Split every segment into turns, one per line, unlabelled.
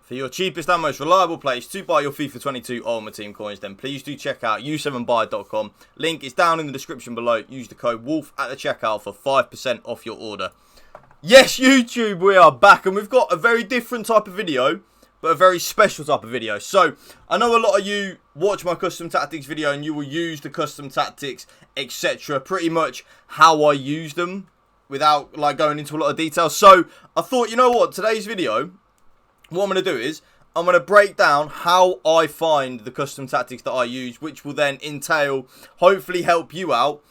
For your cheapest and most reliable place to buy your FIFA 22 Ultimate Team coins, then please do check out u7buy.com. Link is down in the description below. Use the code WOLF at the checkout for 5% off your order. Yes, YouTube, we are back, and we've got a very different type of video, but a very special type of video. So, I know a lot of you watch my custom tactics video, and you will use the custom tactics, etc. pretty much how I use them, without like going into a lot of detail. So, I thought, you know what, today's video, what I'm going to do is, I'm going to break down how I find the custom tactics that I use, which will then entail, hopefully help you out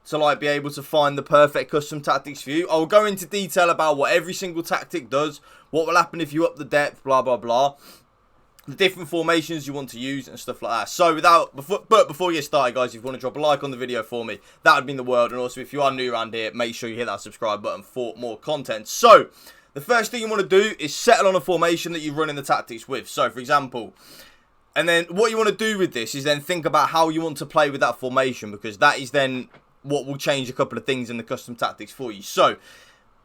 to like be able to find the perfect custom tactics for you. I'll go into detail about what every single tactic does, what will happen if you up the depth, blah, blah, blah. The different formations you want to use and stuff like that. So before you get started, guys, if you want to drop a like on the video for me, that would mean the world. And also, if you are new around here, make sure you hit that subscribe button for more content. So, the first thing you want to do is settle on a formation that you're running the tactics with. So, for example, and then what you want to do with this is then think about how you want to play with that formation, because that is then what will change a couple of things in the custom tactics for you. So,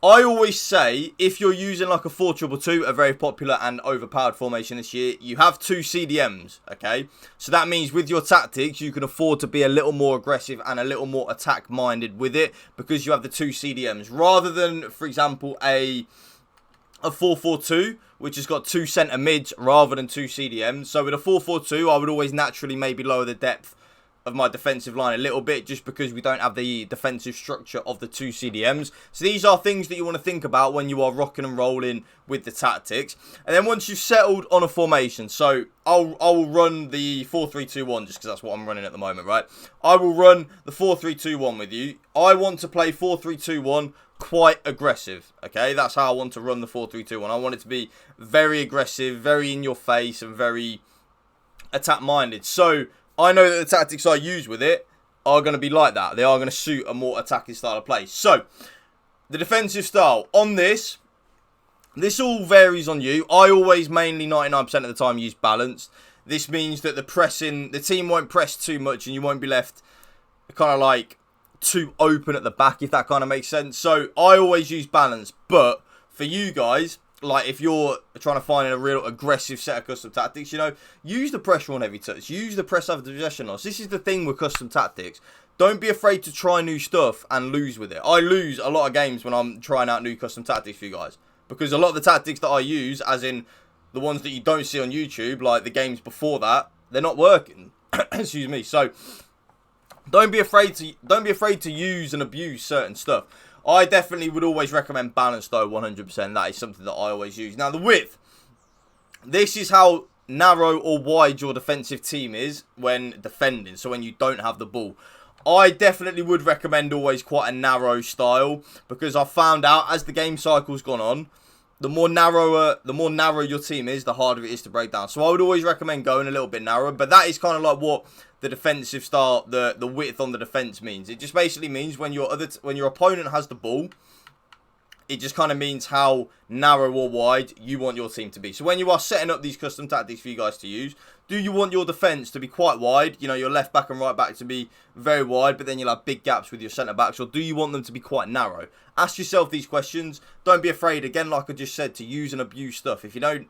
I always say, if you're using like a 4-2-2, a very popular and overpowered formation this year, you have 2 CDMs, okay? So that means with your tactics, you can afford to be a little more aggressive and a little more attack-minded with it, because you have the 2 CDMs. Rather than, for example, a 4-4-2, which has got 2 centre mids rather than 2 CDMs. So with a 4-4-2, I would always naturally maybe lower the depth of my defensive line a little bit, just because we don't have the defensive structure of the 2 CDMs. So these are things that you want to think about when you are rocking and rolling with the tactics. And then once you've settled on a formation, so I'll run the 4-3-2-1 just because that's what I'm running at the moment, right? I will run the 4-3-2-1 with you. I want to play 4-3-2-1 quite aggressive, okay? That's how I want to run the 4-3-2-1. I want it to be very aggressive, very in your face, and very attack minded. So I know that the tactics I use with it are going to be like that. They are going to suit a more attacking style of play. So, the defensive style. On this all varies on you. I always mainly 99% of the time use balanced. This means that the team won't press too much, and you won't be left kind of like too open at the back, if that kind of makes sense. So, I always use balanced. But, for you guys, like, if you're trying to find a real aggressive set of custom tactics, you know, use the pressure on every touch. Use the press after possession loss. This is the thing with custom tactics. Don't be afraid to try new stuff and lose with it. I lose a lot of games when I'm trying out new custom tactics for you guys, because a lot of the tactics that I use, as in the ones that you don't see on YouTube, like the games before that, they're not working. Excuse me. So don't be afraid to use and abuse certain stuff. I definitely would always recommend balance, though, 100%. That is something that I always use. Now, the width. This is how narrow or wide your defensive team is when defending, so when you don't have the ball. I definitely would recommend always quite a narrow style, because I've found out as the game cycle's gone on, the more narrow your team is, the harder it is to break down. So I would always recommend going a little bit narrower, but that is kind of like what the defensive style, the width on the defense means. It just basically means when your opponent has the ball, it just kind of means how narrow or wide you want your team to be. So when you are setting up these custom tactics for you guys to use, do you want your defense to be quite wide? You know, your left back and right back to be very wide, but then you'll have big gaps with your centre backs, or do you want them to be quite narrow? Ask yourself these questions. Don't be afraid, again, like I just said, to use and abuse stuff. If you don't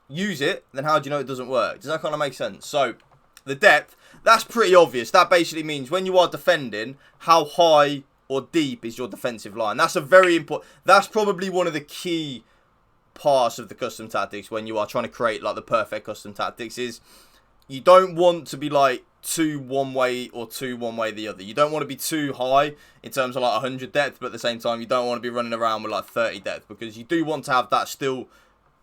use it, then how do you know it doesn't work? Does that kind of make sense? So, the depth, that's pretty obvious. That basically means when you are defending, how high or deep is your defensive line. That's a very important, that's probably one of the key parts of the custom tactics when you are trying to create like the perfect custom tactics, is you don't want to be like too one way or too one way the other. You don't want to be too high in terms of like 100 depth, but at the same time you don't want to be running around with like 30 depth, because you do want to have that still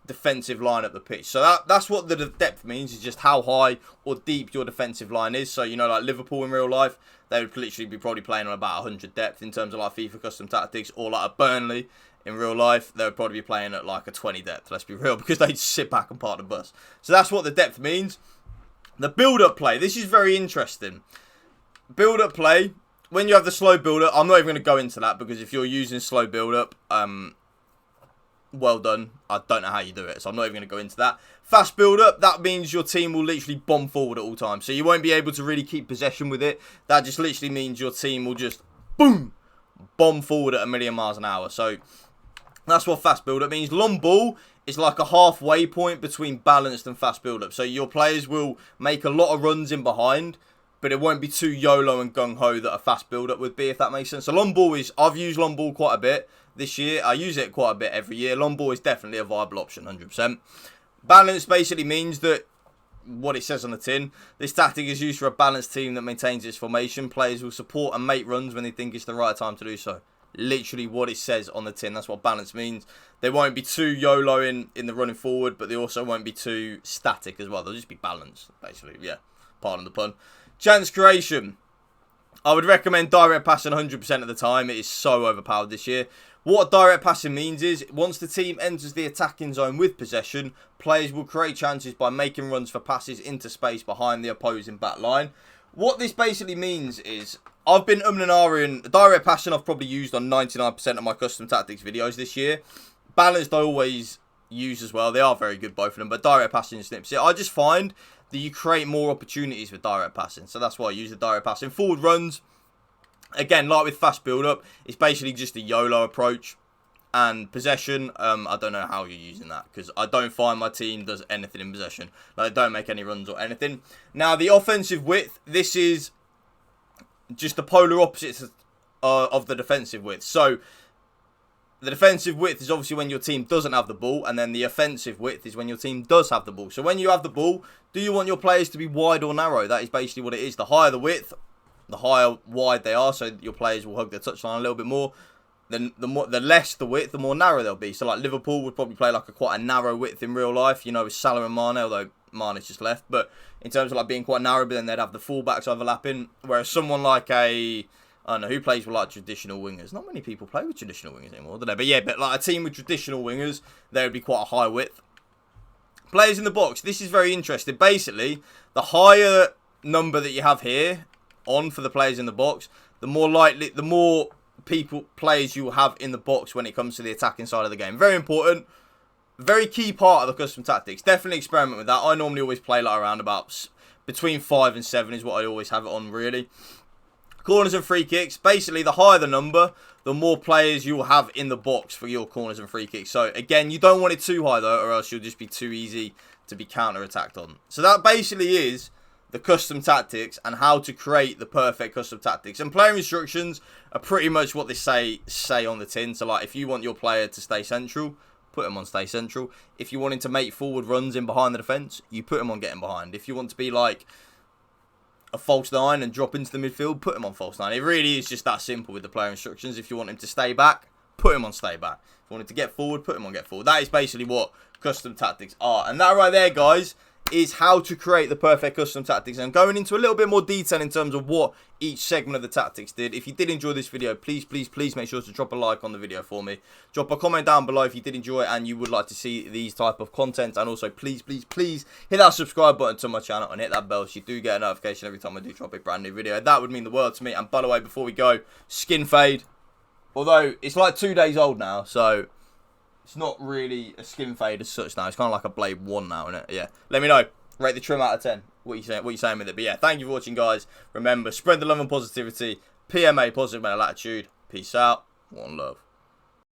defensive line up the pitch. So that's what the depth means, is just how high or deep your defensive line is. So, you know, like Liverpool in real life, they would literally be probably playing on about 100 depth in terms of like FIFA custom tactics, or like a Burnley in real life, they would probably be playing at like a 20 depth, let's be real, because they'd sit back and park the bus. So that's what the depth means. The build-up play, this is very interesting. Build-up play, when you have the slow build-up, I'm not even going to go into that, because if you're using slow build-up, well done. I don't know how you do it, so I'm not even going to go into that. Fast build-up, that means your team will literally bomb forward at all times, so you won't be able to really keep possession with it. That just literally means your team will just, boom, bomb forward at a million miles an hour. So That's what fast build-up means. Long ball is like a halfway point between balanced and fast build-up. So your players will make a lot of runs in behind, but it won't be too YOLO and gung-ho that a fast build-up would be, if that makes sense. So long ball is, I've used long ball quite a bit this year. I use it quite a bit every year. Long ball is definitely a viable option, 100%. Balance basically means that, what it says on the tin, this tactic is used for a balanced team that maintains its formation. Players will support and make runs when they think it's the right time to do so. Literally what it says on the tin. That's what balance means. They won't be too YOLO in the running forward, but they also won't be too static as well. They'll just be balanced, basically. Yeah, pardon the pun. Chance creation. I would recommend direct passing 100% of the time. It is so overpowered this year. What direct passing means is, once the team enters the attacking zone with possession, players will create chances by making runs for passes into space behind the opposing back line. What this basically means is, I've been and ahhing. Direct passing I've probably used on 99% of my custom tactics videos this year. Balanced I always use as well. They are very good, both of them, but direct passing snips it. I just find that you create more opportunities with direct passing, so that's why I use the direct passing. Forward runs, again, like with fast build-up, it's basically just a YOLO approach. And possession, I don't know how you're using that, because I don't find my team does anything in possession. Like, they don't make any runs or anything. Now, the offensive width, this is just the polar opposites of the defensive width. So, the defensive width is obviously when your team doesn't have the ball, and then the offensive width is when your team does have the ball. So, when you have the ball, do you want your players to be wide or narrow? That is basically what it is. The higher the width, the higher wide they are, so your players will hug their touchline a little bit more. Then the less the width, the more narrow they'll be. So like Liverpool would probably play like quite a narrow width in real life, you know, with Salah and Mane, although Mane's just left. But in terms of like being quite narrow, but then they'd have the fullbacks overlapping. Whereas someone like I don't know, who plays with like traditional wingers? Not many people play with traditional wingers anymore, do they? But yeah, but like a team with traditional wingers, they would be quite a high width. Players in the box. This is very interesting. Basically, the higher number that you have here on for the players in the box, the more players you will have in the box when it comes to the attacking side of the game. Very important. Very key part of the custom tactics. Definitely experiment with that. I normally always play like around about between 5 and 7 is what I always have it on, really. Corners and free kicks. Basically, the higher the number, the more players you will have in the box for your corners and free kicks. So, again, you don't want it too high, though, or else you'll just be too easy to be counter-attacked on. So, that basically is the custom tactics and how to create the perfect custom tactics. And player instructions are pretty much what they say on the tin. So, like, if you want your player to stay central, put him on stay central. If you want him to make forward runs in behind the defence, you put him on getting behind. If you want to be like a false 9 and drop into the midfield, put him on false 9. It really is just that simple with the player instructions. If you want him to stay back, put him on stay back. If you want him to get forward, put him on get forward. That is basically what custom tactics are. And that right there, guys, is how to create the perfect custom tactics. And going into a little bit more detail in terms of what each segment of the tactics did. If you did enjoy this video, please make sure to drop a like on the video for me. Drop a comment down below if you did enjoy it and you would like to see these type of content. And also, please hit that subscribe button to my channel and hit that bell so you do get a notification every time I do drop a brand new video. That would mean the world to me. And by the way, before we go, skin fade. Although, it's like 2 days old now, so it's not really a skin fade as such now. It's kind of like a Blade 1 now, isn't it? Yeah. Let me know. Rate the trim out of 10. What you saying with it? But yeah, thank you for watching, guys. Remember, spread the love and positivity. PMA, positive mental attitude. Peace out. One love.